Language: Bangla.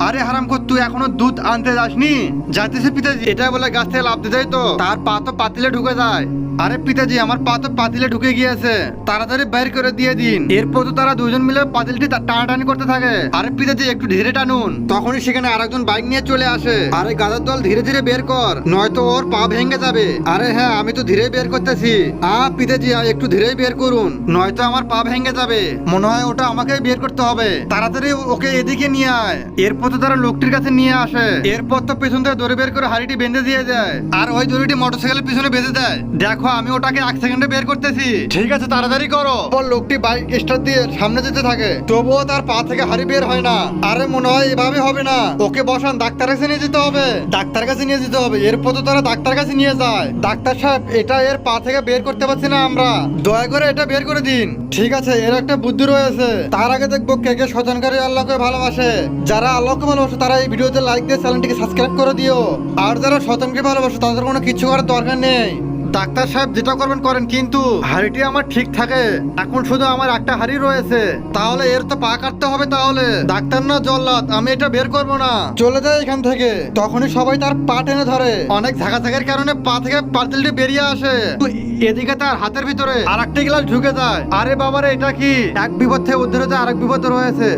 আরে হারামখোর, তুই এখনো দুধ আনতে যাসনি? যাইতেছে পিতাজি। এটা বলে গাছ থেকে লাফ দিতে তো তার পা তো পাতিলে ঢুকে যায়। আরে পিতাজি, আমার পা তো পাতিলে ঢুকে গিয়েছে, তাড়াতাড়ি বের করে দিয়ে দিন। এরপর তো তারা দুজন মিলে পাতিলটি টানাটানি করতে থাকে। আরে পিতাজি, একটু ধীরে টানুন। তখনই সেখানে আরেকজন বাইক নিয়ে চলে আসে। আরে গাধার দল, ধীরে ধীরে বের কর, নয়তো ওর পা ভেঙে যাবে। আরে হ্যাঁ, আমি তো ধীরে বের করতেছি। পিতাজি, একটু ধীরেই বের করুন, নয়তো আমার পা ভেঙে যাবে। মনে হয় ওটা আমাকেই বের করতে হবে। তাড়াতাড়ি ওকে এদিকে নিয়ে আয়। এরপর তো তারা লোকটির কাছে নিয়ে আসে। এরপর তো পেছন থেকে দড়ি বের করে হাড়িটি বেঁধে দিয়ে যায়, আর ওই দড়িটি মোটরসাইকেলের পিছনে বেঁধে দেয়। দেখো, আমি ওটাকে 1 সেকেন্ডে বের করতেছি। ঠিক আছে, তাড়াতাড়ি করো। পর লোকটি বাইক স্টার্ট দিয়ে সামনে যেতে থাকে, তবুও তার পা থেকে হাড়ি বের হয় না। আরে মনে হয় এভাবে হবে না, ওকে বসান, ডাক্তার কাছে নিয়ে যেতে হবে। ডাক্তার কাছে নিয়ে যেতে হবে। এরপর তো তারা ডাক্তার কাছে নিয়ে যায়। ডাক্তার সাহেব, এটা এর পা থেকে বের করতে পারছি না আমরা, দয়া করে এটা বের করে দিন। ঠিক আছে, এর একটা বুদ্ধি রয়েছে। তার আগে দেখবো কে কে শয়তানকারী আল্লাহকে ভালোবাসে। যারা আল্লাহকে ভালোবাসে তারা এই ভিডিওতে লাইক দিয়ে চ্যানেলটিকে সাবস্ক্রাইব করে দিও। আর যারা শয়তানকে ভালোবাসে তাদের কোনো কিছু করার দরকার নেই। ডাক্তার সাহেব, যেটা করবেন করেন, কিন্তু হাড়িটি আমার ঠিক থাকে। এখন শুধু আমার একটা হাড়ি রয়েছে, তাহলে এর তো পা কাটতে হবে। তাহলে ডাক্তার না জল্লাদ, আমি এটা বের করবো না, চলে যায় এখান থেকে। তখনই সবাই তার পা টেনে ধরে। অনেক ঝাঁকাঝাঁকির কারণে পা থেকে পাতিলটি বেরিয়ে আসে। এদিকে তার হাতের ভিতরে আর একটা গ্লাস ঢুকে যায়। আরে বাবারে, এটা কি? এক বিপদ থেকে উদ্ধার হতে আরেক বিপদ রয়েছে।